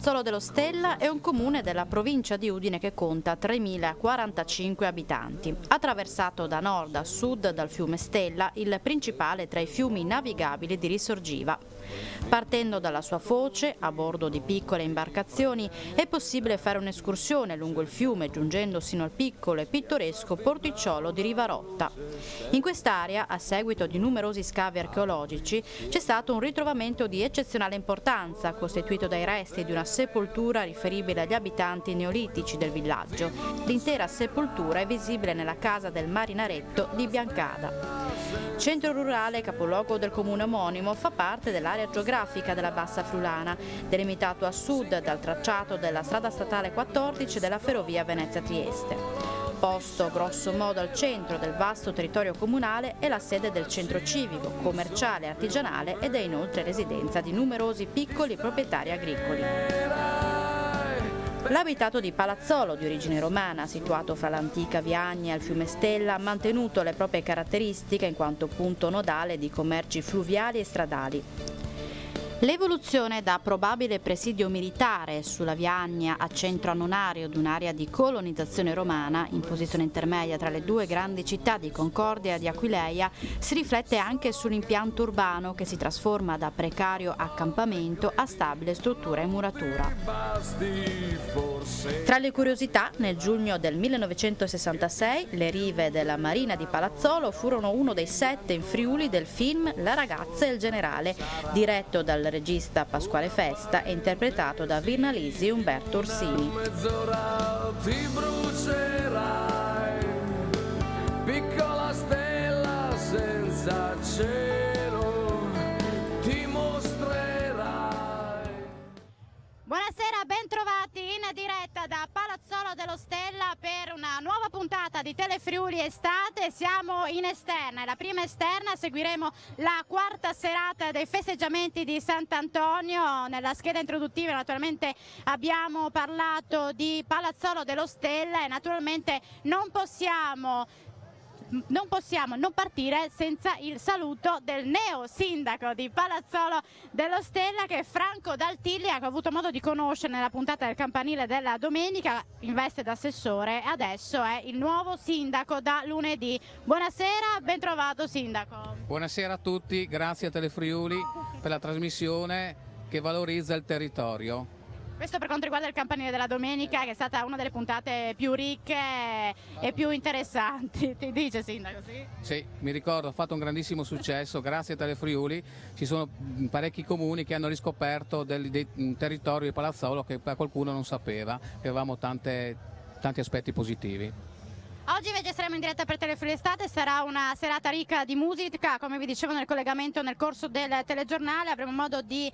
Palazzolo dello Stella è un comune della provincia di Udine che conta 3.045 abitanti. Attraversato da nord a sud dal fiume Stella, il principale tra i fiumi navigabili di Risorgiva. Partendo dalla sua foce, a bordo di piccole imbarcazioni, è possibile fare un'escursione lungo il fiume giungendo sino al piccolo e pittoresco porticciolo di Rivarotta. In quest'area, a seguito di numerosi scavi archeologici, c'è stato un ritrovamento di eccezionale importanza, costituito dai resti di una sepoltura riferibile agli abitanti neolitici del villaggio. L'intera sepoltura è visibile nella casa del Marinaretto di Biancada. Centro rurale, capoluogo del comune omonimo, fa parte dell'area geografica della Bassa Friulana, delimitato a sud dal tracciato della strada statale 14 e della ferrovia Venezia-Trieste. Posto grosso modo al centro del vasto territorio comunale, è la sede del centro civico, commerciale e artigianale ed è inoltre residenza di numerosi piccoli proprietari agricoli. L'abitato di Palazzolo, di origine romana, situato fra l'antica Viagna e il fiume Stella, ha mantenuto le proprie caratteristiche in quanto punto nodale di commerci fluviali e stradali. L'evoluzione da probabile presidio militare sulla Viagna a centro annonario di un'area di colonizzazione romana, in posizione intermedia tra le due grandi città di Concordia e di Aquileia, si riflette anche sull'impianto urbano che si trasforma da precario accampamento a stabile struttura e muratura. Tra le curiosità, nel giugno del 1966 le rive della Marina di Palazzolo furono uno dei 7 in Friuli del film La ragazza e il generale, diretto dal regista Pasquale Festa e interpretato da Virnalisi e Umberto Orsini. Mezz'ora ti brucerai, piccola stella senza cielo, ti mostrerai. Buonasera, ben trovati in diretta da Palazzolo dello Stella per una nuova puntata di Telefriuli Estate. Siamo in esterna, è la prima esterna, seguiremo la quarta serata dei festeggiamenti di Sant'Antonio. Nella scheda introduttiva naturalmente abbiamo parlato di Palazzolo dello Stella e naturalmente non possiamo non partire senza il saluto del neo sindaco di Palazzolo dello Stella, che è Franco Daltiglia, che ho avuto modo di conoscere nella puntata del campanile della domenica in veste d'assessore, e adesso è il nuovo sindaco da lunedì. Buonasera, ben trovato sindaco. Buonasera a tutti, grazie a Telefriuli per la trasmissione che valorizza il territorio. Questo per quanto riguarda il campanile della domenica, che è stata una delle puntate più ricche e più interessanti. Ti dice sindaco, sì? Sì, mi ricordo, ha fatto un grandissimo successo, grazie a Telefriuli ci sono parecchi comuni che hanno riscoperto del territorio di Palazzolo che per qualcuno non sapeva, che avevamo tanti aspetti positivi. Oggi invece saremo in diretta per Telefriuli Estate, sarà una serata ricca di musica, come vi dicevo nel collegamento nel corso del telegiornale. Avremo modo di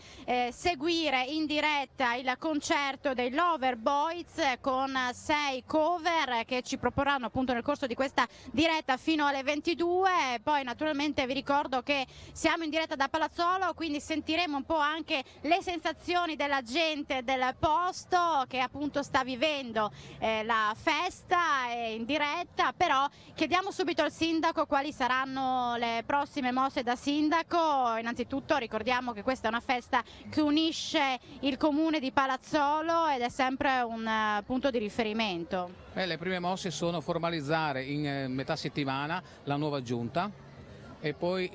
seguire in diretta il concerto dei Lover Boys con 6 cover che ci proporranno appunto nel corso di questa diretta fino alle 22. Poi naturalmente vi ricordo che siamo in diretta da Palazzolo, quindi sentiremo un po' anche le sensazioni della gente del posto che appunto sta vivendo la festa in diretta. Però chiediamo subito al sindaco quali saranno le prossime mosse da sindaco. Innanzitutto ricordiamo che questa è una festa che unisce il comune di Palazzolo ed è sempre un punto di riferimento. Le prime mosse sono formalizzare in metà settimana la nuova giunta e poi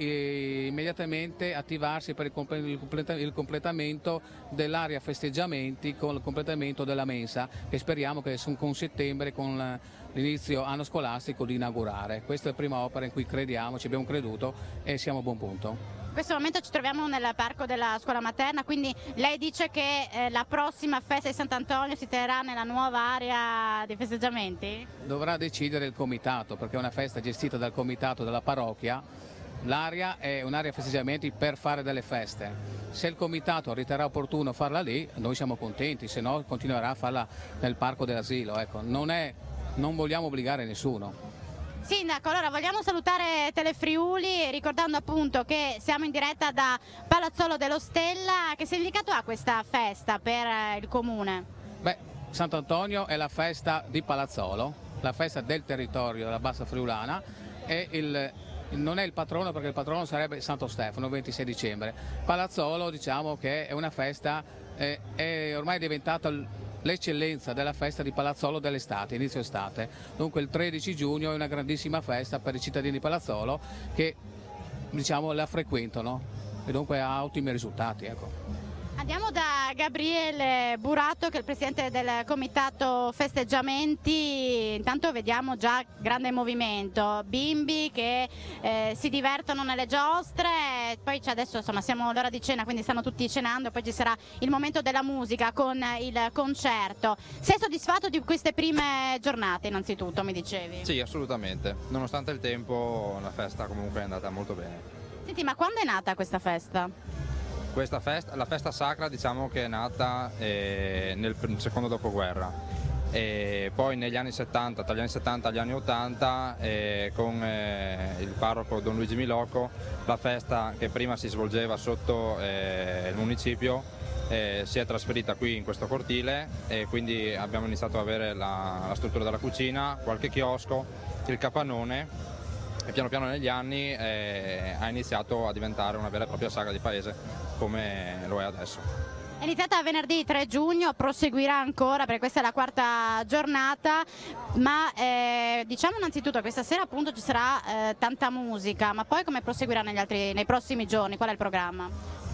immediatamente attivarsi per il completamento dell'area festeggiamenti con il completamento della mensa, che speriamo che con settembre, con l'inizio anno scolastico, di inaugurare. Questa è la prima opera in cui crediamo, ci abbiamo creduto e siamo a buon punto. In questo momento ci troviamo nel parco della scuola materna, quindi lei dice che la prossima festa di Sant'Antonio si terrà nella nuova area di festeggiamenti? Dovrà decidere il comitato, perché è una festa gestita dal comitato della parrocchia. L'area è un'area festeggiamenti per fare delle feste. Se il comitato riterrà opportuno farla lì, noi siamo contenti, se no continuerà a farla nel parco dell'asilo. Ecco, non vogliamo obbligare nessuno. Sindaco, allora vogliamo salutare Telefriuli ricordando appunto che siamo in diretta da Palazzolo dello Stella. Che significato ha questa festa per il comune? Beh, Sant'Antonio è la festa di Palazzolo, la festa del territorio della Bassa Friulana, e non è il patrono, perché il patrono sarebbe Santo Stefano, 26 dicembre. Palazzolo diciamo che è una festa è ormai diventata l'eccellenza della festa di Palazzolo dell'estate, inizio estate. Dunque il 13 giugno è una grandissima festa per i cittadini di Palazzolo che diciamo la frequentano e dunque ha ottimi risultati. Ecco. Andiamo da Gabriele Burato, che è il presidente del comitato festeggiamenti. Intanto vediamo già grande movimento, bimbi che si divertono nelle giostre, poi c'è adesso insomma siamo all'ora di cena, quindi stanno tutti cenando, poi ci sarà il momento della musica con il concerto. Sei soddisfatto di queste prime giornate innanzitutto, mi dicevi? Sì, assolutamente, nonostante il tempo la festa comunque è andata molto bene. Senti, ma quando è nata questa festa? La festa sacra diciamo che è nata nel secondo dopoguerra e poi negli anni 70, tra gli anni 70 e gli anni 80 con il parroco Don Luigi Milocco, la festa che prima si svolgeva sotto il municipio si è trasferita qui in questo cortile e quindi abbiamo iniziato ad avere la struttura della cucina, qualche chiosco, il capannone. E piano piano negli anni ha iniziato a diventare una vera e propria sagra di paese come lo è adesso. È iniziata venerdì 3 giugno, proseguirà ancora perché questa è la quarta giornata, ma diciamo innanzitutto che questa sera appunto ci sarà tanta musica, ma poi come proseguirà nei prossimi giorni? Qual è il programma?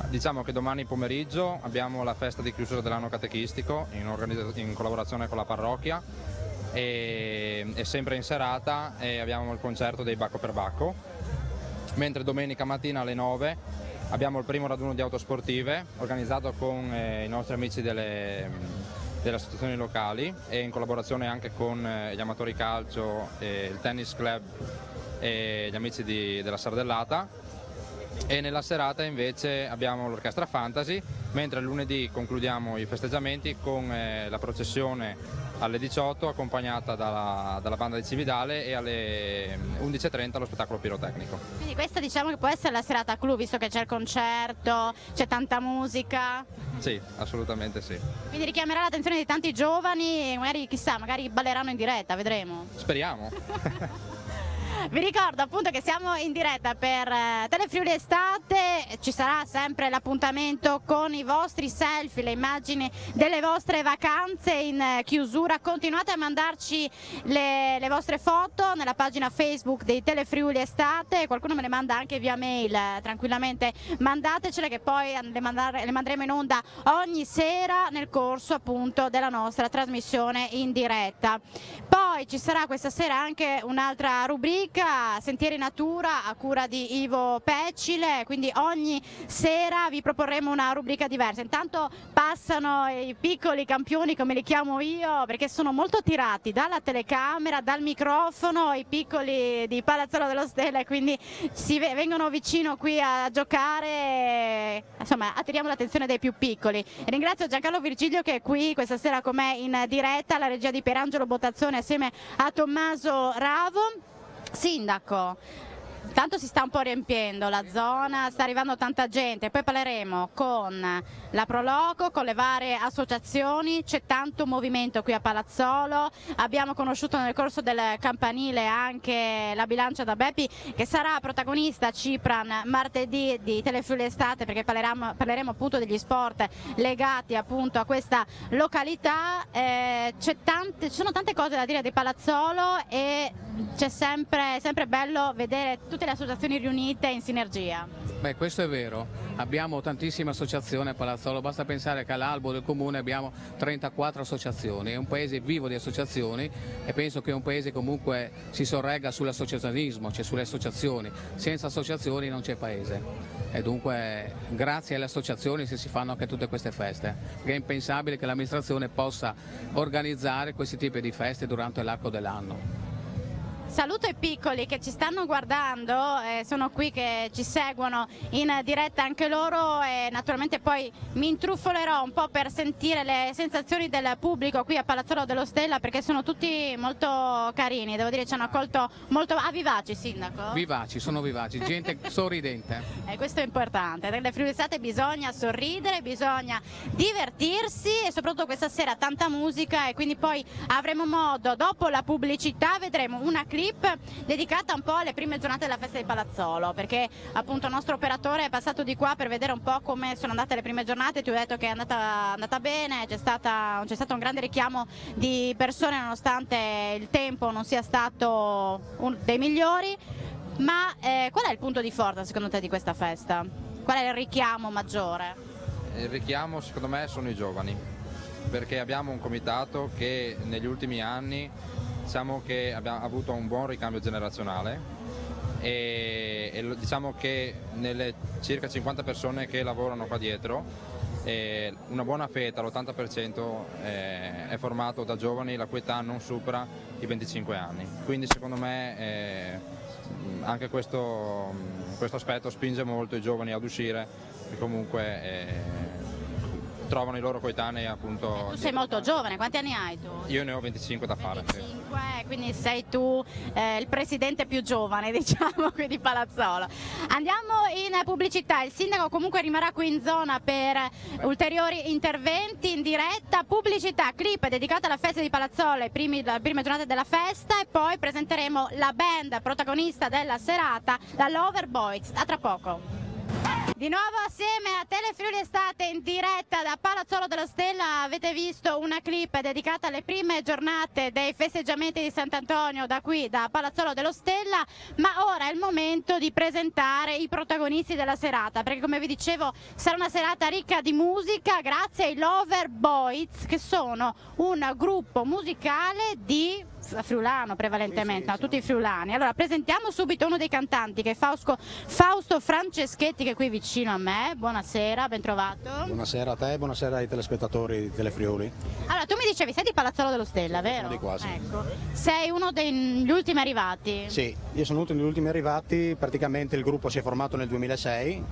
Diciamo che domani pomeriggio abbiamo la festa di chiusura dell'anno catechistico in collaborazione con la parrocchia. E sempre in serata abbiamo il concerto dei Bacco per Bacco, mentre domenica mattina alle 9 abbiamo il primo raduno di autosportive organizzato con i nostri amici delle associazioni locali e in collaborazione anche con gli amatori calcio, il tennis club e gli amici della Sardellata. E nella serata invece abbiamo l'orchestra Fantasy, mentre lunedì concludiamo i festeggiamenti con la processione alle 18 accompagnata dalla banda di Cividale e alle 11:30 lo spettacolo pirotecnico. Quindi questa diciamo che può essere la serata clou, visto che c'è il concerto, c'è tanta musica. Sì, assolutamente sì. Quindi richiamerà l'attenzione di tanti giovani e magari chissà, magari balleranno in diretta, vedremo. Speriamo. Vi ricordo appunto che siamo in diretta per Telefriuli Estate, ci sarà sempre l'appuntamento con i vostri selfie, le immagini delle vostre vacanze in chiusura. Continuate a mandarci le vostre foto nella pagina Facebook dei Telefriuli Estate, qualcuno me le manda anche via mail, tranquillamente mandatecele che poi le manderemo in onda ogni sera nel corso appunto della nostra trasmissione in diretta. Poi ci sarà questa sera anche un'altra rubrica, Sentieri Natura, a cura di Ivo Peccile, quindi ogni sera vi proporremo una rubrica diversa. Intanto passano i piccoli campioni, come li chiamo io, perché sono molto tirati dalla telecamera, dal microfono, i piccoli di Palazzolo dello Stella, e quindi vengono vicino qui a giocare, insomma attiriamo l'attenzione dei più piccoli. E ringrazio Giancarlo Virgilio che è qui questa sera con me in diretta, la regia di Pierangelo Bottazzone assieme a Tommaso Ravo. Sindaco, intanto si sta un po' riempiendo la zona, sta arrivando tanta gente, poi parleremo con la Proloco, con le varie associazioni, c'è tanto movimento qui a Palazzolo, abbiamo conosciuto nel corso del campanile anche la bilancia da Beppi che sarà protagonista a Cipran martedì di Telefriuli Estate, perché parleremo appunto degli sport legati appunto a questa località. Ci sono tante cose da dire di Palazzolo e c'è sempre bello vedere tutte le associazioni riunite in sinergia. Beh, questo è vero, abbiamo tantissime associazioni a Palazzolo, basta pensare che all'albo del comune abbiamo 34 associazioni, è un paese vivo di associazioni e penso che un paese comunque si sorregga sull'associazionismo, cioè sulle associazioni, senza associazioni non c'è paese e dunque grazie alle associazioni si fanno anche tutte queste feste, perché è impensabile che l'amministrazione possa organizzare questi tipi di feste durante l'arco dell'anno. Saluto i piccoli che ci stanno guardando, sono qui che ci seguono in diretta anche loro e naturalmente poi mi intruffolerò un po' per sentire le sensazioni del pubblico qui a Palazzolo dello Stella, perché sono tutti molto carini, devo dire ci hanno accolto molto. Vivaci, Sindaco? Vivaci, sono vivaci, gente sorridente. Questo è importante, nelle Friuli Estate bisogna sorridere, bisogna divertirsi e soprattutto questa sera tanta musica, e quindi poi avremo modo, dopo la pubblicità vedremo una clip dedicata un po' alle prime giornate della festa di Palazzolo, perché appunto il nostro operatore è passato di qua per vedere un po' come sono andate le prime giornate. Tu hai detto che è andata bene, c'è stato un grande richiamo di persone nonostante il tempo non sia stato uno dei migliori, ma qual è il punto di forza secondo te di questa festa? Qual è il richiamo maggiore? Il richiamo secondo me sono i giovani, perché abbiamo un comitato che negli ultimi anni diciamo che abbiamo avuto un buon ricambio generazionale e diciamo che nelle circa 50 persone che lavorano qua dietro una buona fetta, l'80% è formato da giovani la cui età non supera i 25 anni, quindi secondo me anche questo aspetto spinge molto i giovani ad uscire e comunque trovano i loro coetanei appunto. Tu sei molto giovane, quanti anni hai tu? Io ne ho 25 da fare. 25, quindi sei tu il presidente più giovane, diciamo, qui di Palazzolo. Andiamo in pubblicità, il sindaco comunque rimarrà qui in zona per ulteriori interventi in diretta. Pubblicità, clip dedicata alla festa di Palazzolo, le prime giornate della festa, e poi presenteremo la band protagonista della serata, la Lover Boys. A tra poco. Di nuovo assieme a Telefriuli Estate in diretta da Palazzolo della Stella. Avete visto una clip dedicata alle prime giornate dei festeggiamenti di Sant'Antonio da qui, da Palazzolo dello Stella, ma ora è il momento di presentare i protagonisti della serata, perché come vi dicevo sarà una serata ricca di musica grazie ai Lover Boys, che sono un gruppo musicale di friulano prevalentemente, no, tutti friulani. Allora presentiamo subito uno dei cantanti, che è Fausto Franceschetti, che è qui vicino a me. Buonasera, ben trovato. Buonasera a te, buonasera ai telespettatori di Telefriuli. Allora tu mi dicevi sei di Palazzolo dello Stella, vero? Sono di qua, sì. Ecco. Sei uno degli ultimi arrivati? Sì, io sono uno degli ultimi arrivati, praticamente il gruppo si è formato nel 2006,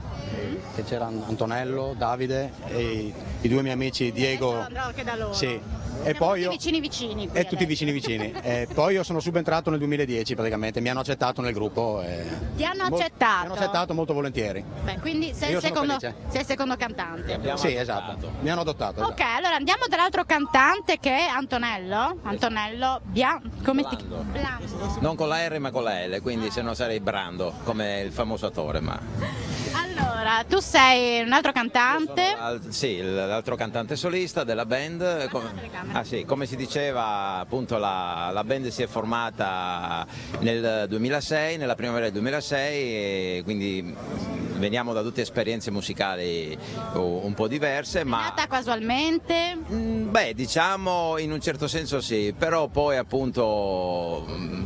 che c'era Antonello, Davide e i due miei amici Diego. Andrò anche da loro. Sì. E poi tutti io... vicini qui E tutti adesso. vicini. Poi io sono subentrato nel 2010 praticamente, mi hanno accettato nel gruppo. Ti hanno accettato? Mi hanno accettato molto volentieri. Beh, quindi sei Io il, sono secondo, felice. sei il secondo cantante. Sì, esatto, mi hanno adottato. Ok, allora andiamo dall'altro cantante, che è Antonello. Antonello come ti Blando. Non con la R ma con la L, quindi se no sarei Brando, come il famoso attore. Allora, tu sei un altro cantante? Sì, l'altro cantante solista della band. Come si diceva, appunto la band si è formata nel 2006, nella primavera del 2006, e quindi veniamo da tutte esperienze musicali un po' diverse. È nata casualmente? Beh, diciamo in un certo senso sì, però poi appunto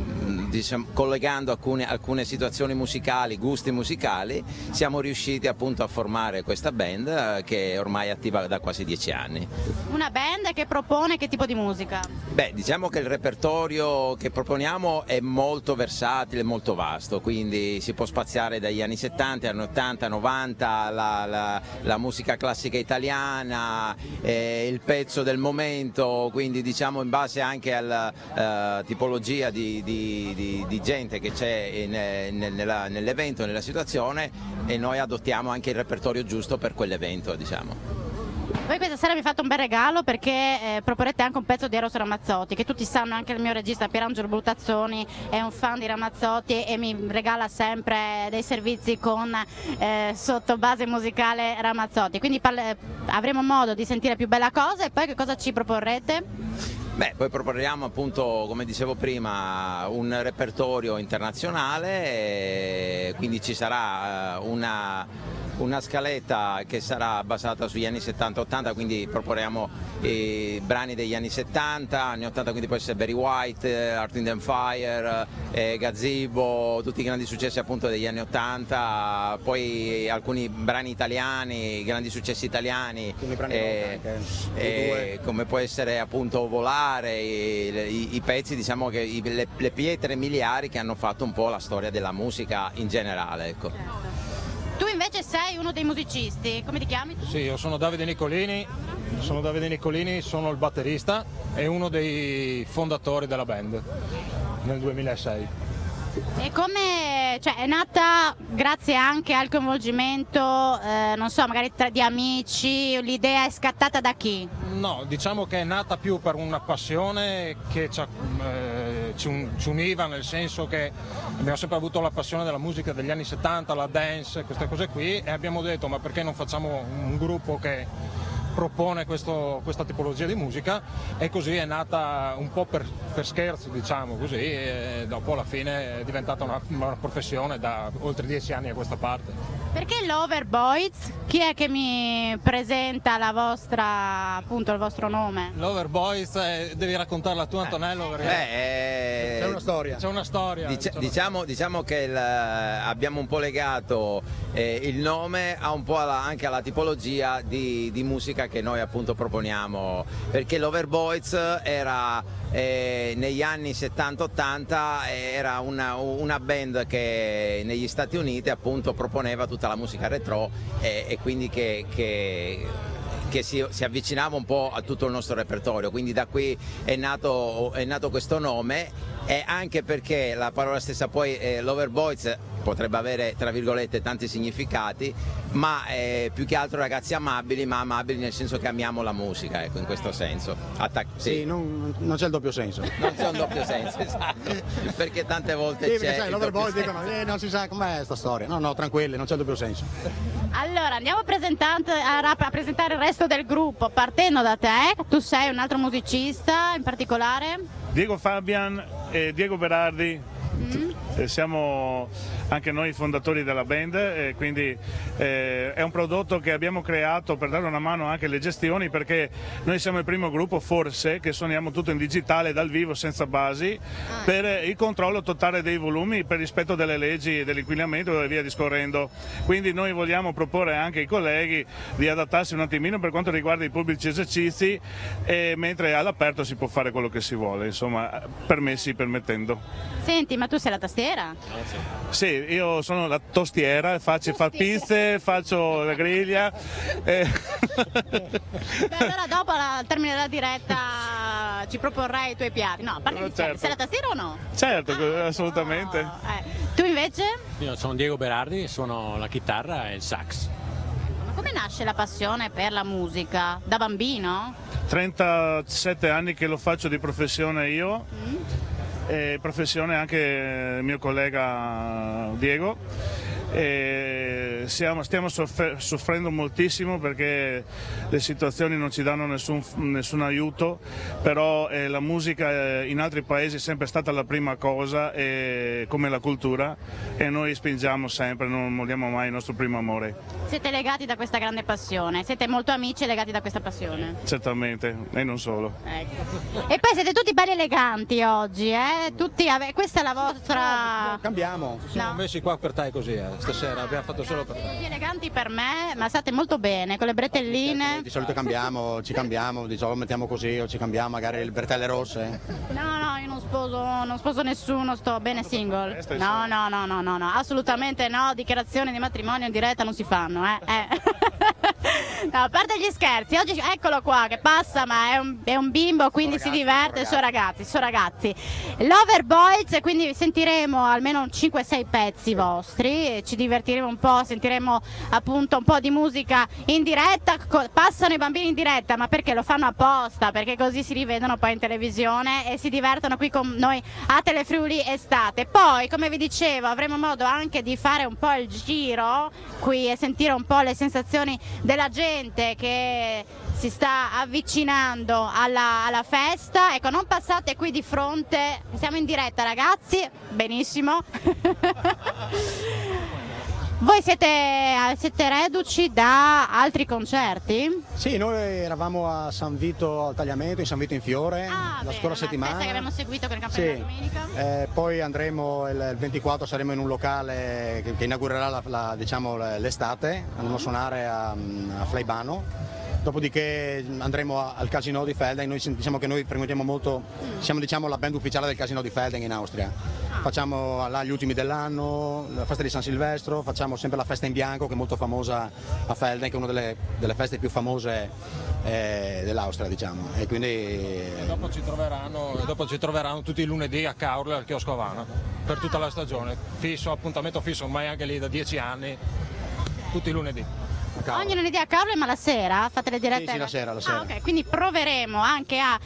collegando alcune situazioni musicali, gusti musicali, siamo riusciti appunto a formare questa band che è ormai attiva da quasi 10 anni. Una band che propone che tipo di musica? Beh, diciamo che il repertorio che proponiamo è molto versatile, molto vasto, quindi si può spaziare dagli anni 70, anni 80, 90, la musica classica italiana, il pezzo del momento, quindi diciamo in base anche alla tipologia di gente che c'è nell'evento, nella situazione, e noi adottiamo anche il repertorio giusto per quell'evento, diciamo. Voi questa sera vi fate un bel regalo, perché proporrete anche un pezzo di Eros Ramazzotti, che tutti sanno, anche il mio regista Pierangelo Brutazzoni è un fan di Ramazzotti e mi regala sempre dei servizi con sotto base musicale Ramazzotti, quindi avremo modo di sentire più bella cosa. E poi che cosa ci proporrete? Beh, poi proponiamo appunto, come dicevo prima, un repertorio internazionale, quindi ci sarà una scaletta che sarà basata sugli anni 70-80, quindi proponiamo brani degli anni 70, anni 80, quindi può essere Barry White, Earth, Wind and Fire, Gazebo, tutti i grandi successi appunto degli anni 80, poi alcuni brani italiani, grandi successi italiani, come può essere appunto Volare, i pezzi, diciamo che le pietre miliari che hanno fatto un po' la storia della musica in generale, ecco. Tu invece sei uno dei musicisti, come ti chiami? Sì, io sono Davide Nicolini, sono il batterista e uno dei fondatori della band nel 2006. E come, cioè, è nata grazie anche al coinvolgimento, non so, magari di amici, l'idea è scattata da chi? No, diciamo che è nata più per una passione che ci ci univa, nel senso che abbiamo sempre avuto la passione della musica degli anni 70, la dance, queste cose qui, e abbiamo detto ma perché non facciamo un gruppo che propone questa tipologia di musica, e così è nata un po' per scherzo, diciamo così, e dopo alla fine è diventata una professione da oltre 10 anni a questa parte. Perché Loverboys? Chi è che mi presenta appunto il vostro nome? Loverboys, devi raccontarla tu, Antonello, perché C'è una storia. c'è una storia. Diciamo che abbiamo un po' legato il nome a un po' anche alla tipologia di musica che noi appunto proponiamo, perché l'Overboys era negli anni 70-80 era una band che negli Stati Uniti appunto proponeva tutta la musica retro e quindi che si avvicinava un po' a tutto il nostro repertorio, quindi da qui è nato questo nome, e anche perché la parola stessa poi l'Overboys potrebbe avere tra virgolette tanti significati, ma più che altro ragazzi amabili, ma amabili nel senso che amiamo la musica, ecco, in questo senso. Sì, non c'è il doppio senso. Non c'è un doppio senso, esatto, perché tante volte c'è sai, l'Overboys dicono non si sa com'è sta storia. No, tranquilli, non c'è il doppio senso. Allora, andiamo a presentare il resto del gruppo, partendo da te. Tu sei un altro musicista in particolare? Diego Fabian e Diego Berardi. Siamo anche noi fondatori della band, quindi è un prodotto che abbiamo creato per dare una mano anche alle gestioni, perché noi siamo il primo gruppo forse che suoniamo tutto in digitale dal vivo senza basi, per il controllo totale dei volumi, per rispetto delle leggi dell'inquinamento e via discorrendo. Quindi noi vogliamo proporre anche ai colleghi di adattarsi un attimino per quanto riguarda i pubblici esercizi, mentre all'aperto si può fare quello che si vuole, insomma, permessi permettendo. Senti, ma tu sei la tastiera? Sì, io sono la tostiera, faccio far pizze, faccio la griglia. Beh, allora dopo al termine della diretta ci proporrei i tuoi piatti. No, a parte di certo. Sei la tastiera o no? Certo, assolutamente. No. Tu invece? Io sono Diego Berardi, suono la chitarra e il sax. Ma come nasce la passione per la musica? Da bambino? 37 anni che lo faccio di professione io. E professione anche il mio collega Diego, e stiamo soffrendo moltissimo perché le situazioni non ci danno nessun aiuto, però la musica in altri paesi è sempre stata la prima cosa, come la cultura, e noi spingiamo sempre, non molliamo mai il nostro primo amore. Siete legati da questa grande passione, siete molto amici e legati da questa passione. Certamente, e non solo. Ecco. E poi siete tutti belli eleganti oggi, questa è la vostra... Cambiamo. Ci siamo messi qua per te così, stasera abbiamo fatto solo per te. Tutti eleganti per me, ma state molto bene, con le bretelline. Di solito ci cambiamo, di solito mettiamo così o ci cambiamo magari le bretelle rosse. No, io non sposo nessuno, sto bene single. No, assolutamente no, dichiarazioni di matrimonio in diretta non si fanno, No, a parte gli scherzi, oggi eccolo qua che passa, ma è un bimbo, quindi si diverte, sono ragazzi. Loverboys, quindi sentiremo almeno 5-6 pezzi vostri, ci divertiremo un po', sentiremo appunto un po' di musica in diretta, passano i bambini in diretta, ma perché lo fanno apposta, perché così si rivedono poi in televisione e si divertono qui con noi a Telefriuli Estate. Poi, come vi dicevo, avremo modo anche di fare un po' il giro qui e sentire un po' le sensazioni della gente che si sta avvicinando alla festa. Ecco, non passate qui di fronte, siamo in diretta ragazzi, benissimo. Voi siete reduci da altri concerti? Sì, noi eravamo a San Vito al Tagliamento, in San Vito in Fiore, la scorsa settimana. Che abbiamo seguito con il Campionato della Domenica. Poi andremo il 24, saremo in un locale che inaugurerà l'estate, andremo a suonare a Flaibano. Dopodiché andremo al Casino di Felding. Noi diciamo che noi frequentiamo molto, siamo la band ufficiale del Casino di Felding in Austria. Facciamo là gli ultimi dell'anno, la festa di San Silvestro, facciamo sempre la festa in bianco che è molto famosa a Felding, che è una delle feste più famose dell'Austria, diciamo. E quindi dopo ci troveranno tutti i lunedì a Caorle al chiosco Havana per tutta la stagione. Appuntamento fisso ormai anche lì da 10 anni, tutti i lunedì. Ogni lunedì a Caorle, ma la sera fate le dirette? Sì, la sera. Ok, quindi proveremo anche a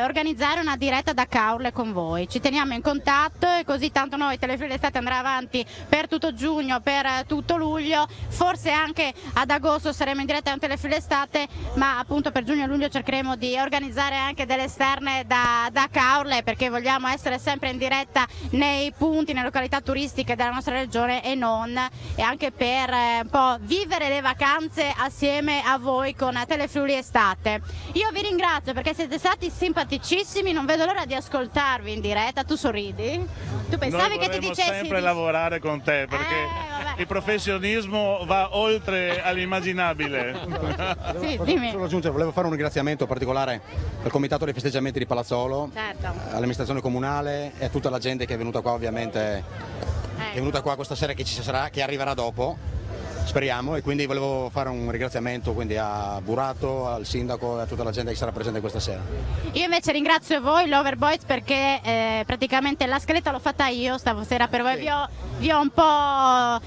organizzare una diretta da Caorle con voi. Ci teniamo in contatto e così tanto noi Telefriuli Estate andrà avanti per tutto giugno, per tutto luglio, forse anche ad agosto saremo in diretta con Telefriuli Estate, ma appunto per giugno e luglio cercheremo di organizzare anche delle esterne da Caorle, perché vogliamo essere sempre in diretta nei punti, nelle località turistiche della nostra regione e non, e anche per un po' vivere le vacanze assieme a voi con Telefriuli Estate. Io vi ringrazio perché siete stati simpaticissimi, non vedo l'ora di ascoltarvi in diretta. Tu sorridi? Tu pensavi che ti dicessi sempre lavorare con te, perché il professionismo va oltre all'immaginabile. Sì, dimmi. Solo aggiungere, volevo fare un ringraziamento particolare al Comitato dei Festeggiamenti di Palazzolo, certo, all'amministrazione comunale e a tutta la gente che è venuta qua, ovviamente, che è venuta qua questa sera, che ci sarà, che arriverà dopo. Speriamo, e quindi volevo fare un ringraziamento quindi a Burato, al sindaco e a tutta la gente che sarà presente questa sera. Io invece ringrazio voi, Loverboys, perché praticamente la scaletta l'ho fatta io stasera per voi, vi ho un po'...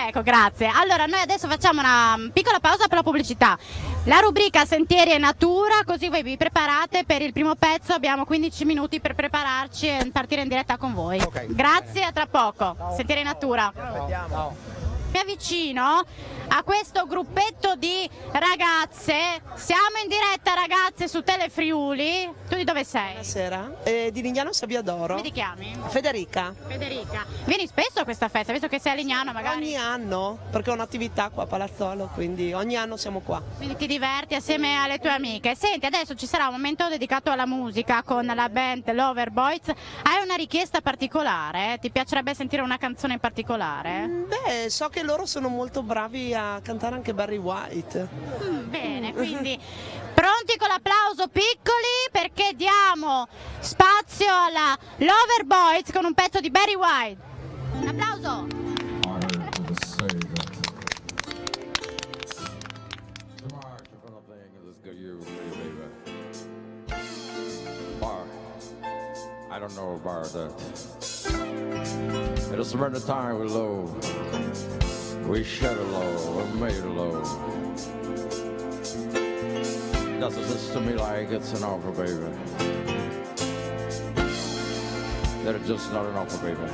Ecco, grazie. Allora noi adesso facciamo una piccola pausa per la pubblicità. La rubrica Sentieri e Natura, così voi vi preparate per il primo pezzo, abbiamo 15 minuti per prepararci e partire in diretta con voi. Okay. Grazie, a tra poco. Ciao. Sentieri e Natura. Ciao. Mi avvicino a questo gruppetto di ragazze, siamo in diretta ragazze su Telefriuli. Tu di dove sei? Buonasera, di Lignano Sabbia d'Oro. Come ti chiami? Federica. Federica. Vieni spesso a questa festa, visto che sei a Lignano magari? Ogni anno, perché ho un'attività qua a Palazzolo, quindi ogni anno siamo qua. Quindi ti diverti assieme alle tue amiche. Senti, adesso ci sarà un momento dedicato alla musica con la band Loverboys. Hai una richiesta particolare? Ti piacerebbe sentire una canzone in particolare? Beh, so che loro sono molto bravi a cantare anche Barry White. Bene, quindi pronti con l'applauso piccoli, perché diamo spazio alla Loverboys con un pezzo di Barry White. Un applauso! I don't know about that. It'll spend the time with low. We shed a low and made a low. Does it just to me like it's an offer, baby? That it's just not an offer, baby.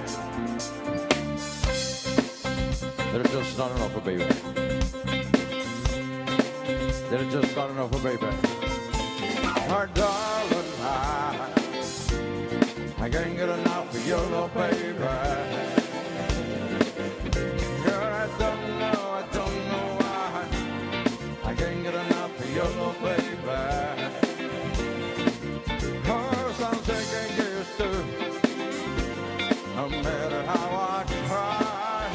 That it's just not an offer, baby. That it's just not an offer, baby. My darling, I can't get enough of your love, baby. Girl, I don't know why I can't get enough of your love, baby. Oh, something I can't get used to, no matter how I try.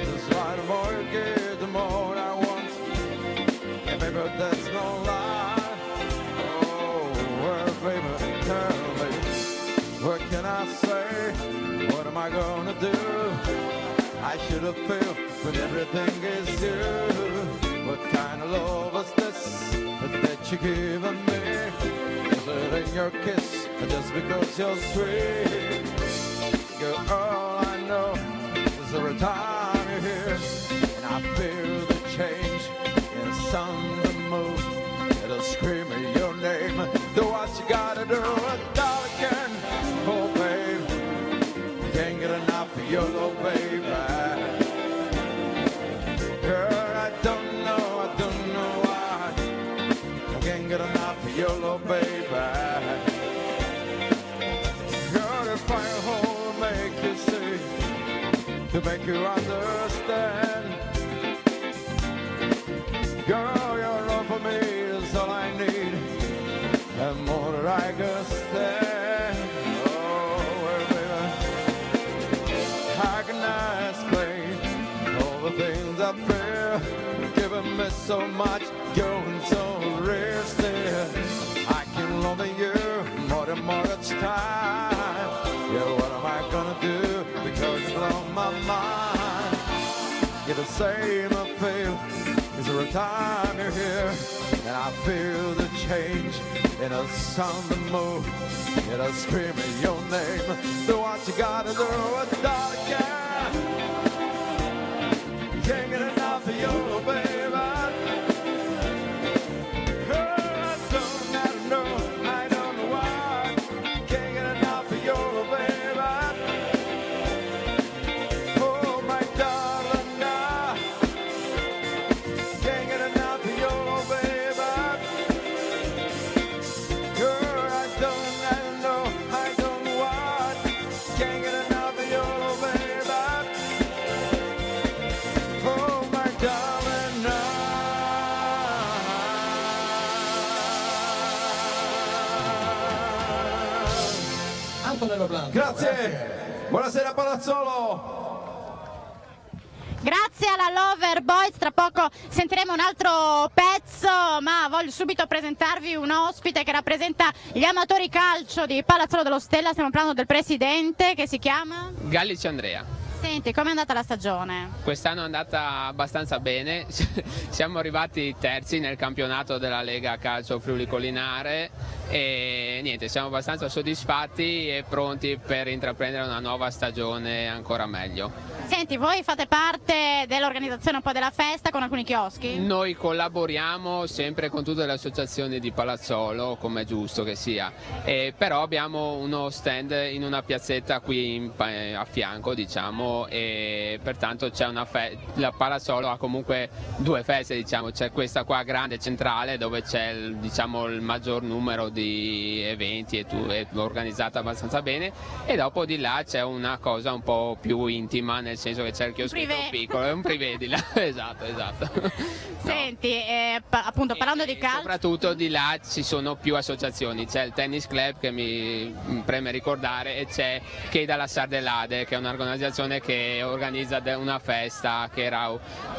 Just why the more you get, the more I want. And baby, that's no lie. Baby, tell me, what can I say? What am I gonna do? I should have felt when everything is you. What kind of love is this that you're giving me? Is it in your kiss, or just because you're sweet? Girl, all I know is every time you're here, and I feel the change in something move. It'll scream your name. Do what you gotta do, darling, again. Oh, babe, can't get enough of your love, baby. Girl, I don't know why I can't get enough of your love, baby. Girl, if I hold to make you see, to make you understand. Girl, your love for me is all I need, and more than I can stand. Oh, well, baby, how can I explain all the things I feel? Giving me so much, going so real still. I can love you more than much time. Yeah, what am I gonna do? Because you blow my mind. You're the same I feel. Is there a time you're here, and I feel the change in a sound and move, in a screaming your name. Do what you gotta do, darling, yeah. YOLO, baby. Grazie. Buonasera Palazzolo. Grazie alla Lover Boys, tra poco sentiremo un altro pezzo, ma voglio subito presentarvi un ospite che rappresenta gli amatori calcio di Palazzolo dello Stella. Stiamo parlando del presidente, che si chiama Gallici Andrea. Senti, com'è andata la stagione? Quest'anno è andata abbastanza bene, siamo arrivati terzi nel campionato della Lega Calcio Friuli Collinare e niente, siamo abbastanza soddisfatti e pronti per intraprendere una nuova stagione ancora meglio. Senti, voi fate parte dell'organizzazione un po' della festa con alcuni chioschi? Noi collaboriamo sempre con tutte le associazioni di Palazzolo, come è giusto che sia, però abbiamo uno stand in una piazzetta qui a fianco, diciamo, e pertanto c'è la Palazzolo ha comunque due feste, diciamo, c'è questa qua grande centrale dove c'è il maggior numero di eventi e è organizzata abbastanza bene, e dopo di là c'è una cosa un po' più intima, nel senso che c'è il chioschetto piccolo, è un privé di là. esatto. Senti, appunto parlando di calcio, soprattutto di là ci sono più associazioni, c'è il tennis club che mi preme ricordare e c'è Che dalla Sardellade, che è un'organizzazione che organizza una festa che era,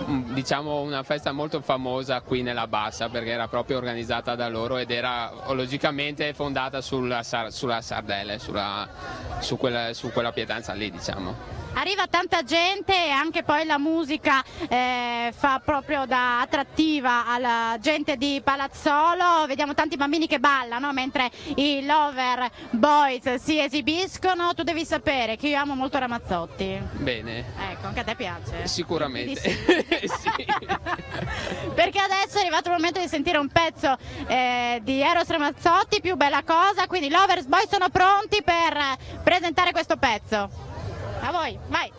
diciamo, una festa molto famosa qui nella Bassa, perché era proprio organizzata da loro ed era logicamente fondata sulla Sardelle, su quella pietanza lì, diciamo. arriva tanta gente e anche poi la musica fa proprio da attrattiva alla gente di Palazzolo. Vediamo tanti bambini che ballano mentre i Lover Boys si esibiscono. Tu devi sapere che io amo molto Ramazzotti. Bene. Ecco, anche a te piace? Sicuramente. Sì. Perché adesso è arrivato il momento di sentire un pezzo di Eros Ramazzotti, Più bella cosa, quindi i Lover Boys sono pronti per presentare questo pezzo. A voi, vai!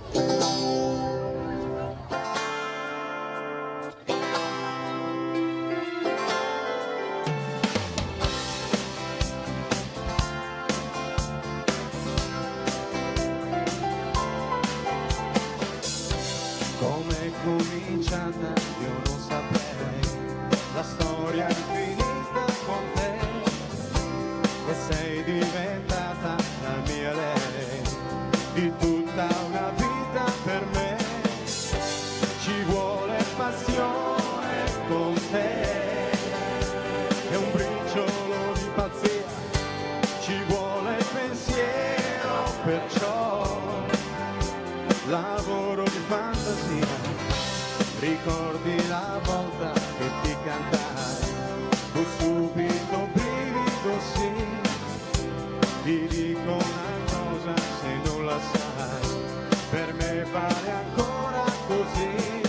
Come è cominciata io non saprei, la storia è finita con te, e sei diventata la mia lei, di tutta una vita per me. Ci vuole passione con te, è un briciolo di pazzia, ci vuole pensiero, perciò lavoro di fantasia. Ricordi la volta che ti cantai, fu subito brivido, sì. Ti dico una cosa, se non la sai, per me vale ancora così.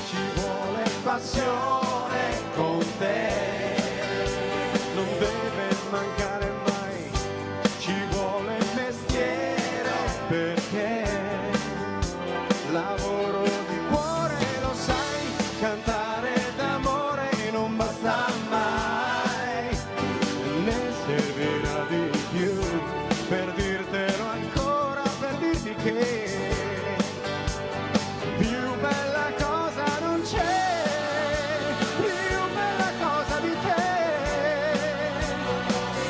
Ci vuole passione con te, non deve mancare mai. Ci vuole mestiere, perché lavoro di cuore, lo sai, cantare d'amore non basta mai, ne servirà di più per dirtelo ancora, per dirti che più bella cosa non c'è, più bella cosa di te,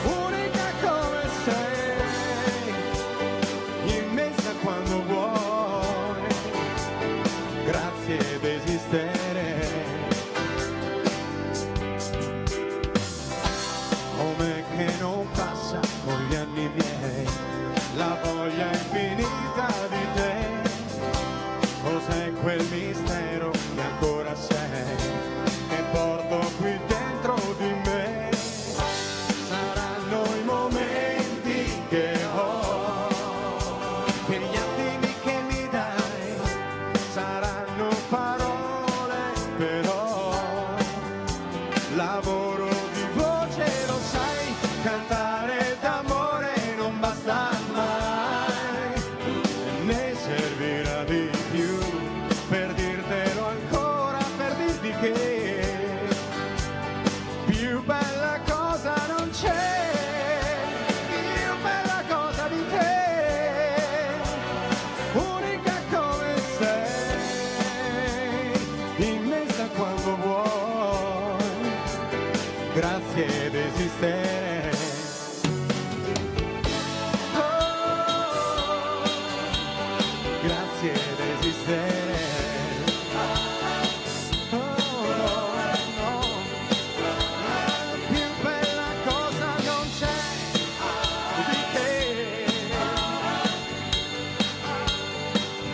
unica come sei, immensa quando vuoi, grazie d'esistere. Come che non passa con gli anni miei la voglia infinita di te, cos'è quel mistero che ancora sei, che porto qui dentro di me. Saranno i momenti che ho, che gli attimi che mi dai, saranno parole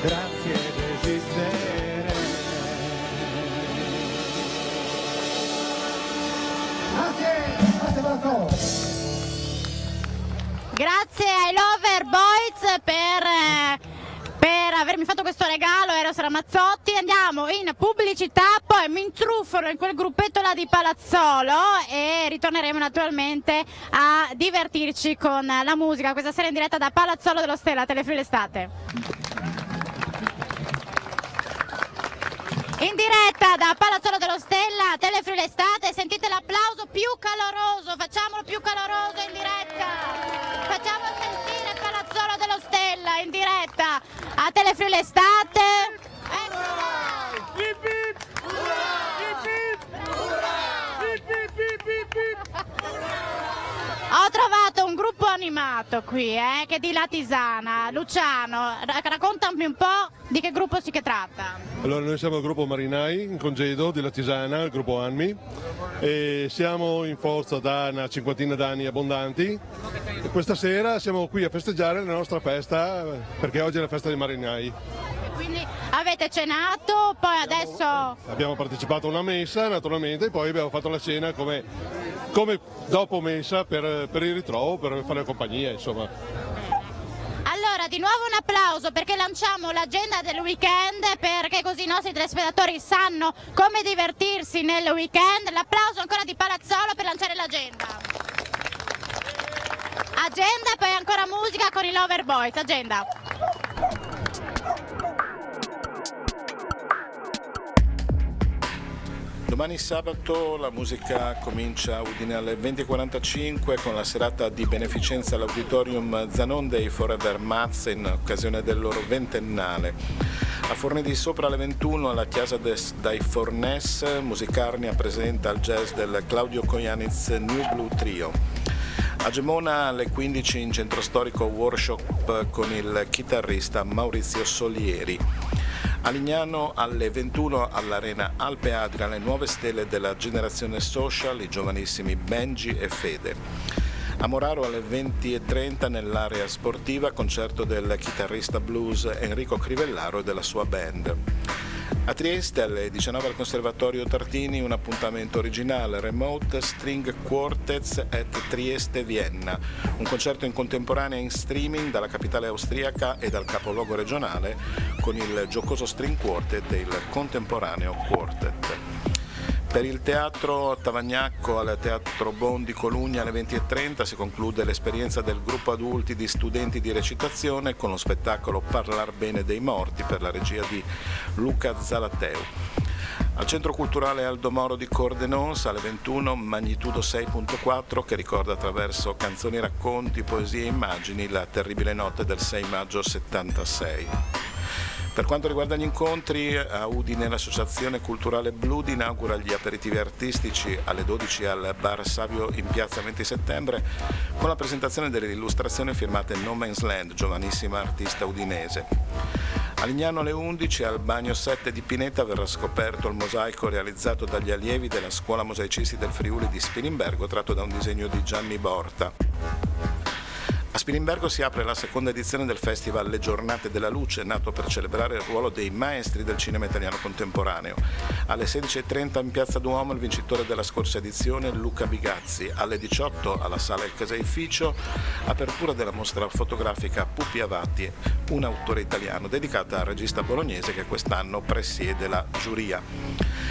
grazie di esistere. Grazie Palazzolo. Grazie ai Lover Boys per avermi fatto questo regalo, Eros Ramazzotti. Andiamo in pubblicità, poi mi intruffolo in quel gruppetto là di Palazzolo e ritorneremo naturalmente a divertirci con la musica questa sera in diretta da Palazzolo dello Stella, Telefree l'estate. In diretta da Palazzolo dello Stella, Telefree l'estate, sentite l'applauso più caloroso, facciamolo più caloroso in diretta, facciamo sentire Palazzolo dello Stella in diretta a Telefree l'estate. Ho trovato un gruppo animato qui, che è di Latisana. Luciano, raccontami un po' di che gruppo si tratta. Allora, noi siamo il gruppo Marinai in congedo di Latisana, il gruppo Anmi, e siamo in forza da una cinquantina d'anni abbondanti. E questa sera siamo qui a festeggiare la nostra festa, perché oggi è la festa dei Marinai. Quindi avete cenato, poi adesso... Abbiamo partecipato a una messa naturalmente, e poi abbiamo fatto la cena come dopo messa per il ritrovo, per fare compagnia, insomma. Allora, di nuovo un applauso perché lanciamo l'agenda del weekend, perché così i nostri telespettatori sanno come divertirsi nel weekend. L'applauso ancora di Palazzolo per lanciare l'agenda. Agenda, poi ancora musica con i Lover Boys. Agenda. Domani sabato la musica comincia a Udine alle 20:45 con la serata di beneficenza all'Auditorium Zanon dei Forever Mats in occasione del loro ventennale. A Forni di Sopra alle 21 alla Chiesa dai Fornès, Musicarnia presenta il jazz del Claudio Kojanitz New Blue Trio. A Gemona alle 15 in centro storico workshop con il chitarrista Maurizio Solieri. A Lignano alle 21 all'Arena Alpe Adria le nuove stelle della generazione social, i giovanissimi Benji e Fede. A Moraro alle 20:30 nell'area sportiva concerto del chitarrista blues Enrico Crivellaro e della sua band. A Trieste alle 19 al Conservatorio Tartini un appuntamento originale Remote String Quartets at Trieste Vienna, un concerto in contemporanea in streaming dalla capitale austriaca e dal capoluogo regionale con il giocoso String Quartet e il contemporaneo Quartet. Per il teatro Tavagnacco al Teatro Bon di Colugna alle 20:30 si conclude l'esperienza del gruppo adulti di studenti di recitazione con lo spettacolo Parlar bene dei morti per la regia di Luca Zalateu. Al Centro Culturale Aldo Moro di Cordenons alle 21 Magnitudo 6.4 che ricorda attraverso canzoni, racconti, poesie e immagini la terribile notte del 6 maggio 76. Per quanto riguarda gli incontri, a Udine l'associazione culturale Blood inaugura gli aperitivi artistici alle 12 al Bar Savio in piazza 20 settembre con la presentazione delle illustrazioni firmate No Man's Land, giovanissima artista udinese. A Lignano alle 11 al Bagno 7 di Pineta verrà scoperto il mosaico realizzato dagli allievi della Scuola Mosaicisti del Friuli di Spilimbergo tratto da un disegno di Gianni Borta. A Spilimbergo si apre la seconda edizione del Festival Le Giornate della Luce, nato per celebrare il ruolo dei maestri del cinema italiano contemporaneo. Alle 16:30 in Piazza Duomo il vincitore della scorsa edizione, Luca Bigazzi. Alle 18 alla Sala Il Caseificio, apertura della mostra fotografica Pupi Avati, un autore italiano, dedicata al regista bolognese che quest'anno presiede la giuria.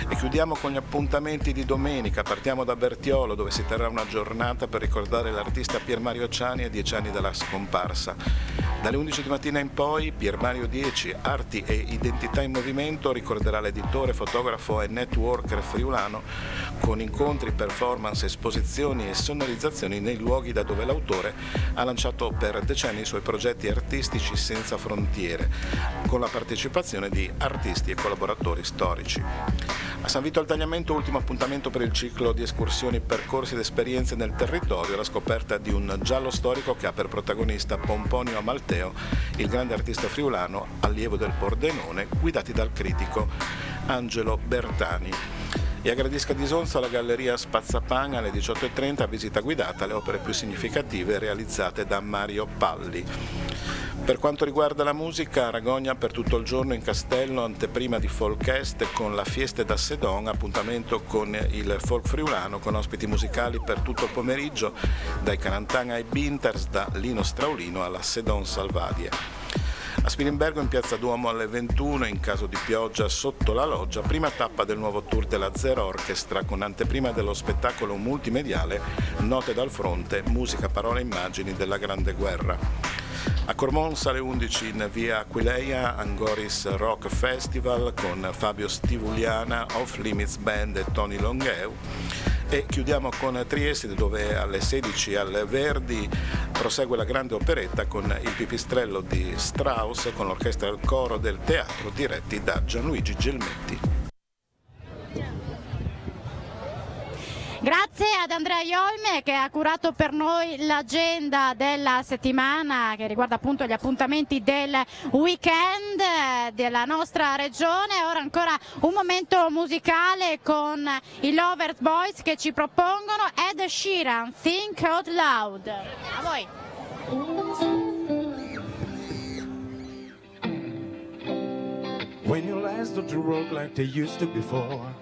E chiudiamo con gli appuntamenti di domenica. Partiamo da Bertiolo, dove si terrà una giornata per ricordare l'artista Pier Mario Ciani a 10 anni dalla scomparsa. Dalle 11 di mattina in poi Pier Mario 10, Arti e Identità in Movimento, ricorderà l'editore, fotografo e networker friulano con incontri, performance, esposizioni e sonorizzazioni nei luoghi da dove l'autore ha lanciato per decenni i suoi progetti artistici senza frontiere, con la partecipazione di artisti e collaboratori storici. A San Vito al Tagliamento, ultimo appuntamento per il ciclo di escursioni, percorsi ed esperienze nel territorio, la scoperta di un giallo storico che ha per protagonista Pomponio Amalteo, il grande artista friulano, allievo del Pordenone, guidati dal critico Angelo Bertani. E a Gradisca di Sonzo alla Galleria Spazzapan alle 18:30 visita guidata le opere più significative realizzate da Mario Palli. Per quanto riguarda la musica, Ragogna per tutto il giorno in castello, anteprima di Folkest con la Fieste da Sedon, appuntamento con il folk friulano con ospiti musicali per tutto il pomeriggio, dai Carantan ai Binters, da Lino Straulino alla Sedon Salvadie. A Spilimbergo in Piazza Duomo alle 21, in caso di pioggia sotto la loggia, prima tappa del nuovo tour della Zero Orchestra con anteprima dello spettacolo multimediale Note dal fronte, musica, parole e immagini della Grande Guerra. A Cormons alle 11 in via Aquileia, Angoris Rock Festival con Fabio Stivuliana, Off Limits Band e Tony Longheu. E chiudiamo con Trieste, dove alle 16 al Verdi prosegue la grande operetta con il Pipistrello di Strauss con l'orchestra e il coro del teatro diretti da Gianluigi Gelmetti. Grazie ad Andrea Iolme che ha curato per noi l'agenda della settimana che riguarda appunto gli appuntamenti del weekend della nostra regione. Ora ancora un momento musicale con i Lovers Boys che ci propongono Ed Sheeran, Think Out Loud. A voi. When your legs start to rock like they used to before,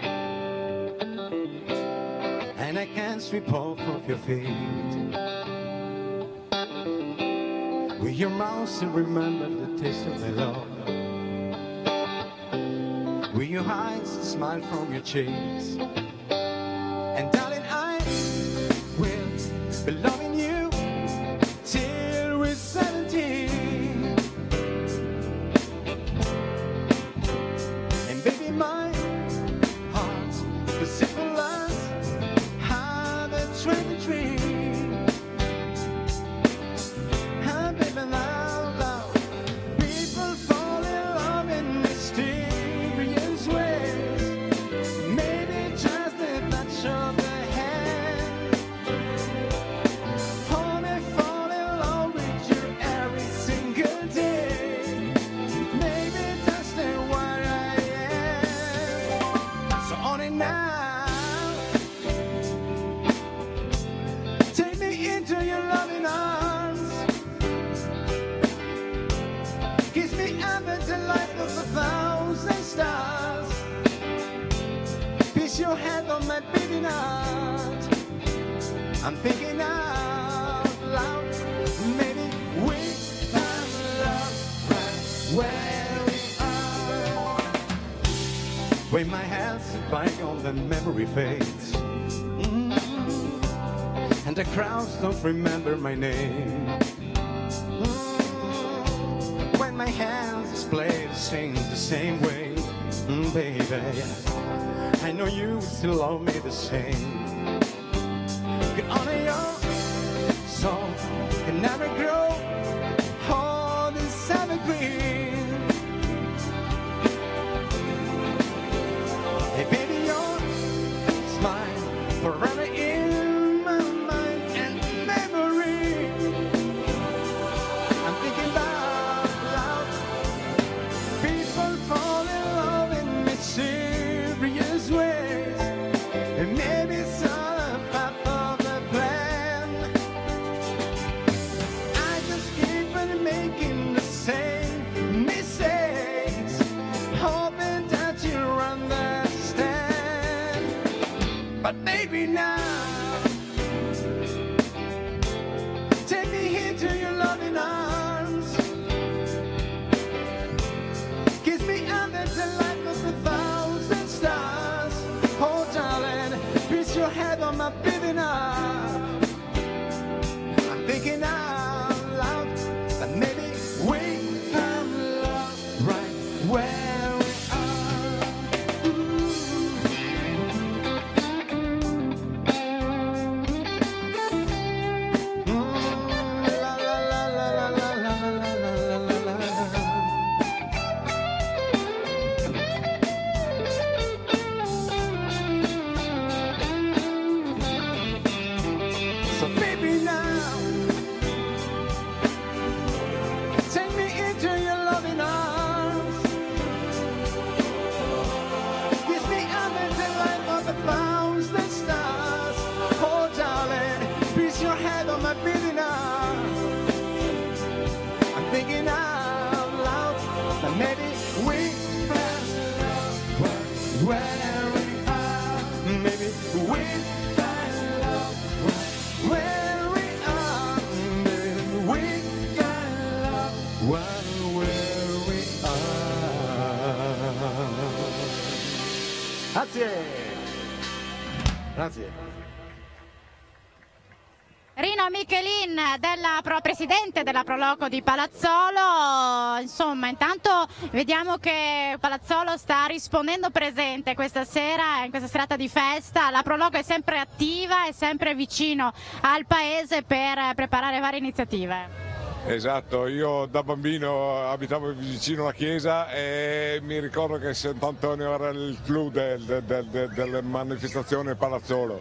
and I can't sweep off of your feet, will your mouth still remember the taste of my love? Will your eyes smile from your cheeks? And darling, I will be loving you till we're 17. And baby, my heart is simple as 23. And baby, loud, loud, people fall in love in mysterious ways. Maybe just a touch of the hand. Oh, they fall in love with you every single day. Maybe that's the what I am. So on it now. Take me into your loving arms. Kiss me under the light of 1,000 stars. Place your hand on my beating heart. I'm thinking out loud. Maybe we found love right where we are. When my hands sit back on the memory fades, and the crowds don't remember my name. When my hands play the same way, baby, I know you still love me the same. Get on your soul can never grow all this evergreen. Hey baby, your smile forever in thinking out loud that maybe we found love where we are. Maybe we found love where we are. Maybe we got love where we are. Grazie. Rino Michelin, presidente della Proloco di Palazzolo. Insomma, intanto vediamo che Palazzolo sta rispondendo presente questa sera, in questa serata di festa. La Proloco è sempre attiva, è sempre vicino al paese per preparare varie iniziative. Esatto, io da bambino abitavo vicino alla chiesa e mi ricordo che Sant'Antonio era il clou delle manifestazioni Palazzolo.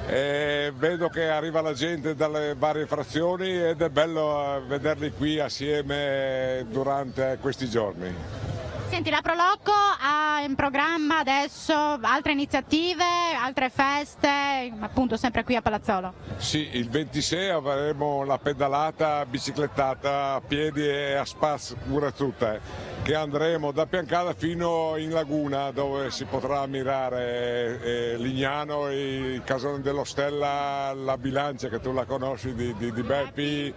E vedo che arriva la gente dalle varie frazioni ed è bello vederli qui assieme durante questi giorni. Senti, la Proloco ha in programma adesso altre iniziative, altre feste, appunto sempre qui a Palazzolo? Sì, il 26 avremo la pedalata biciclettata a piedi e a spazzatura tutte, che andremo da Piancada fino in laguna, dove si potrà ammirare Lignano, il Casone dello Stella, la Bilancia, che tu la conosci, di Beppi.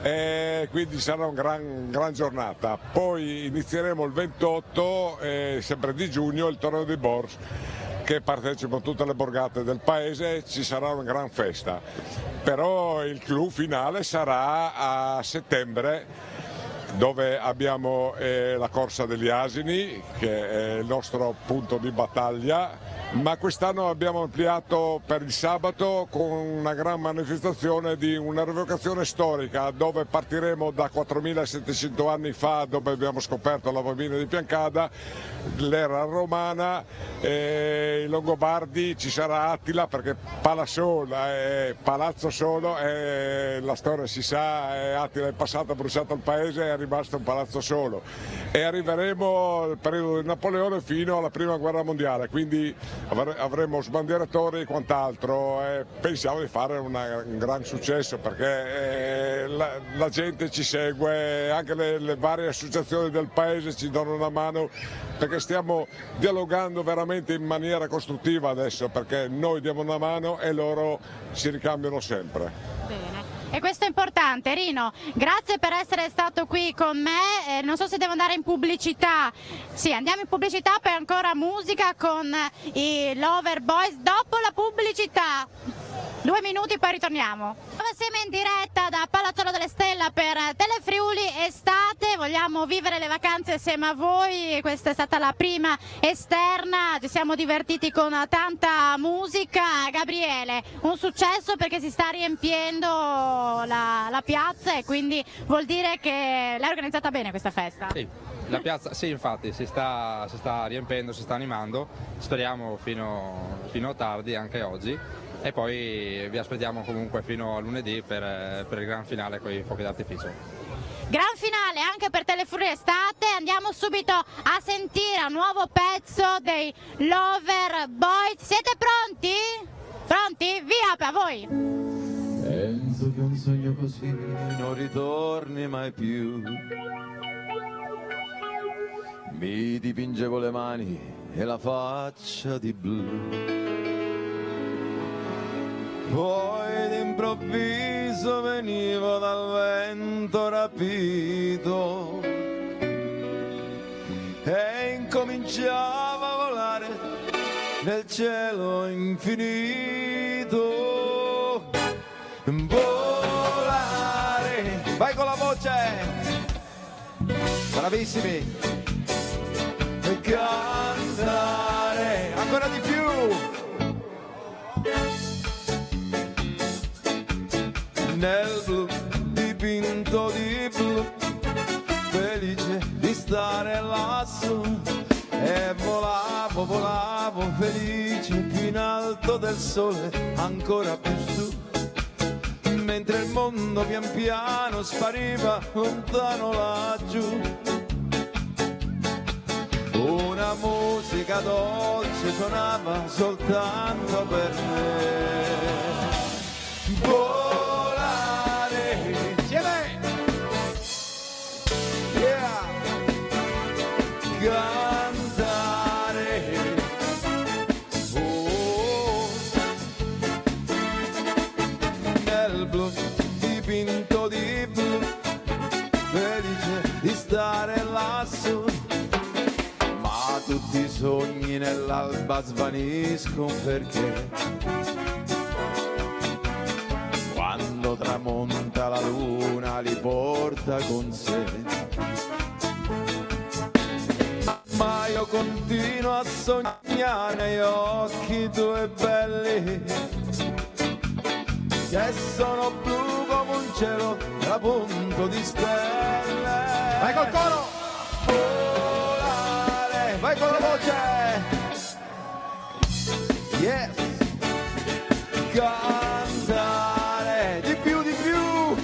E quindi sarà una gran giornata. Poi inizieremo il 28, sempre di giugno, il torneo di Bors, che partecipano tutte le borgate del paese, ci sarà una gran festa. Però il clou finale sarà a settembre, dove abbiamo la corsa degli asini, che è il nostro punto di battaglia, ma quest'anno abbiamo ampliato per il sabato con una gran manifestazione di una rievocazione storica, dove partiremo da 4700 anni fa, dove abbiamo scoperto la bambina di Piancada, l'era romana, i Longobardi, ci sarà Attila, perché Palazzo Solo, la storia si sa, Attila è passato, ha bruciato il paese, è rimasto un palazzo solo, e arriveremo al periodo di Napoleone fino alla prima guerra mondiale, quindi avremo sbandieratori e quant'altro, e pensiamo di fare un gran successo, perché la gente ci segue, anche le varie associazioni del paese ci danno una mano, perché stiamo dialogando veramente in maniera costruttiva adesso, perché noi diamo una mano e loro si ricambiano sempre. Bene. E questo è importante. Rino, grazie per essere stato qui con me. Non so se devo andare in pubblicità. Sì, andiamo in pubblicità, poi ancora musica con i Lover Boys dopo la pubblicità. 2 minuti, poi ritorniamo. Siamo in diretta da Palazzolo delle Stella per Telefriuli Estate. Vogliamo vivere le vacanze insieme a voi. Questa è stata la prima esterna. Ci siamo divertiti con tanta musica. Gabriele, un successo, perché si sta riempiendo la piazza, e quindi vuol dire che l'hai organizzata bene questa festa? Sì, la piazza, sì, infatti si sta riempendo, si sta animando. Speriamo fino tardi anche oggi. E poi vi aspettiamo comunque fino a lunedì per il gran finale con i fuochi d'artificio. Gran finale anche per Telefriuli Estate. Andiamo subito a sentire un nuovo pezzo dei Lover Boys. Siete pronti? Pronti? Via per voi! Penso che un sogno così non ritorni mai più. Mi dipingevo le mani e la faccia di blu. Poi d'improvviso venivo dal vento rapito e incominciavo a volare nel cielo infinito. Volare, vai con la voce, bravissimi, e cantare ancora di più. Nel blu, dipinto di blu, felice di stare lassù, e volavo, volavo felice più in alto del sole, ancora più su, mentre il mondo pian piano spariva lontano laggiù. Una musica dolce suonava soltanto per me. Volare, insieme, cantare. Oh, nel blu dipinto di blu, felice di stare lassù, ma tutti i sogni nell'alba svaniscono perché quando tramonta la luna li porta con sé. Ma io continuo a sognare negli occhi tuoi belli, che sono blu come un cielo trapunto di stelle. Vai col coro! Volare, vai con la voce! Yes! Cantare, di più, di più!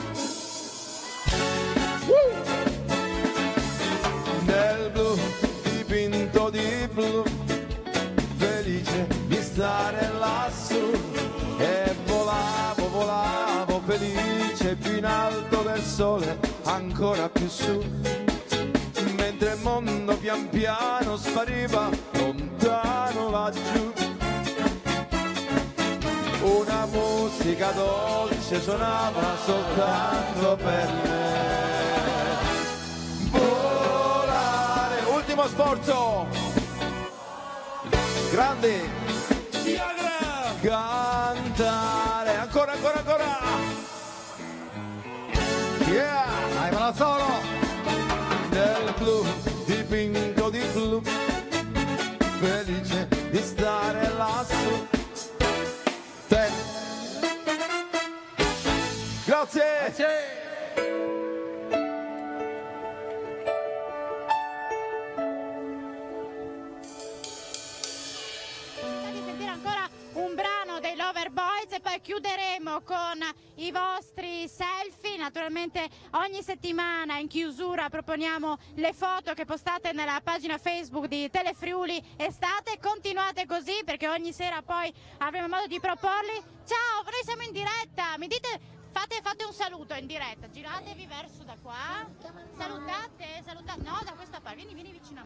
Nel blu, dipinto di blu, felice di stare lassù, e volavo, volavo felice più in alto del sole, ancora più su, mentre il mondo pian piano spariva lontano laggiù. Una musica dolce suonava soltanto per me. Volare, ultimo sforzo, grandi, cantare, ancora, ancora, ancora. Yeah, vai Palazzolo. Nel blu, dipinto di blu, felice di stare lassù. Te. Grazie. Grazie. Di sentire ancora un brano dei Loverboys e poi chiuderemo con i vostri selfie. Naturalmente ogni settimana in chiusura proponiamo le foto che postate nella pagina Facebook di Telefriuli Estate. Continuate così perché ogni sera poi avremo modo di proporli. Ciao, noi siamo in diretta, mi dite, fate un saluto in diretta, giratevi verso da qua, salutate, no, da questa parte, vieni vicino a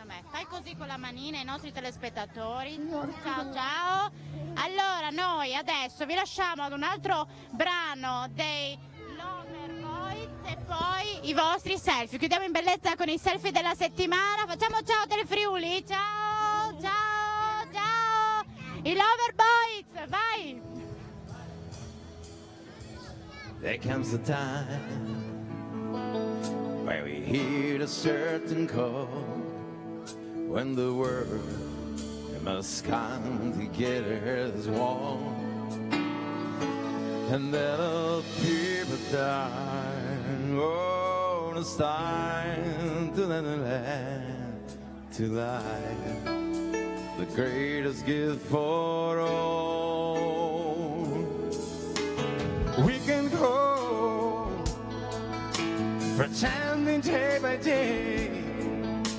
me, fai così con la manina ai nostri telespettatori, ciao. Allora noi adesso vi lasciamo ad un altro brano dei Loverboys e poi i vostri selfie. Chiudiamo in bellezza con i selfie della settimana, facciamo ciao Telefriuli, ciao, i Loverboys, vai! There comes a time where we hear a certain call, when the world must come together as one, and then all people die. Oh, it's time to let the land to life, the greatest gift for all. We can go pretending day by day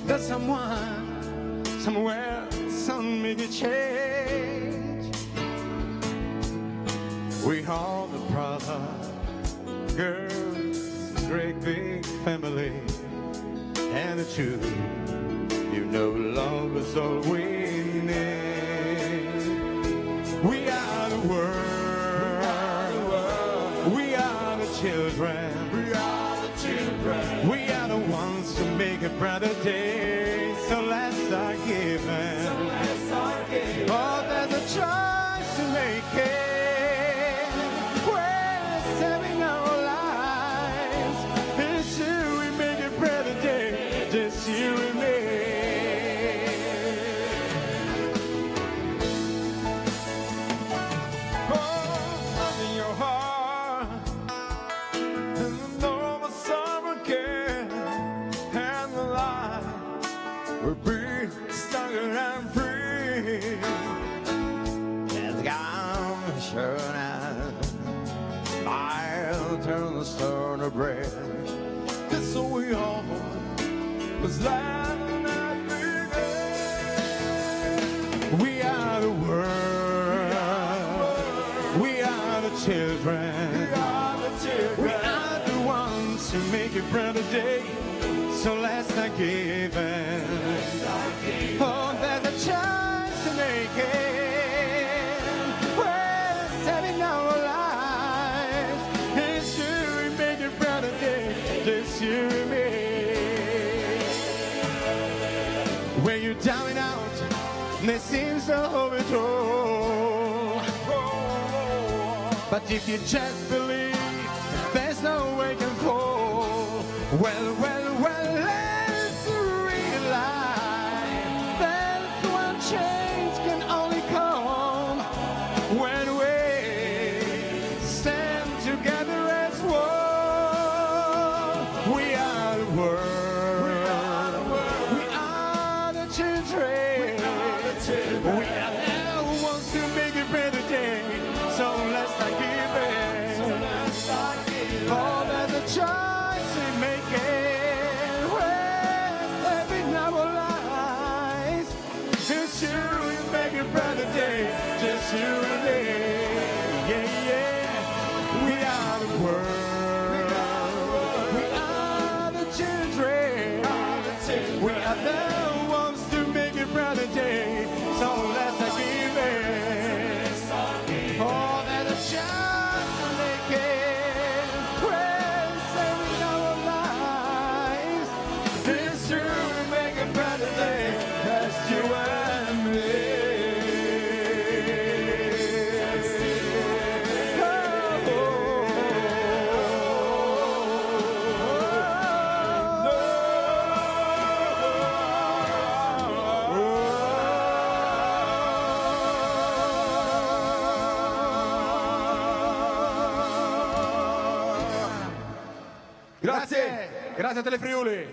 that someone, somewhere, some make a change. We are the brother, girls, great big family, and the truth, you know, love is all we need. We are the world. Children. We are the children. We are the ones who make a brighter day. So let's start giving. Oh, there's a choice to make it. We're saving our lives. It's you, we make a brighter day. Just you and me. Oh, in your heart. We'll be stronger and free. Let's go, sure enough. I'll turn the stone to bread. This is we all was land and begin. We are the world. We are the children. We are the children. We are the ones who make it brighter day. so let's not give in. Oh, there's a chance to make it. We're saving our lives. It's you and make it brighter day. Just you and me. When you're down and out, and it seems to overthrow. But if you just believe, there's no way can fall. Well, let's realize that one change can only come when we stand together as one. We are the world. We are the children. We are the ones who make it better day. So let's not give in. Oh, there's a choice we make it. We're living our lives. Just you and make it better day. Just you and me. Yeah, yeah. We are the world. We are the children. We are the ones to make it better day. So let's not give in. Oh, there's a chance to make it. We're saving our lives. It's true, we make a better day. That's you and me. Grazie, grazie a Telefriuli.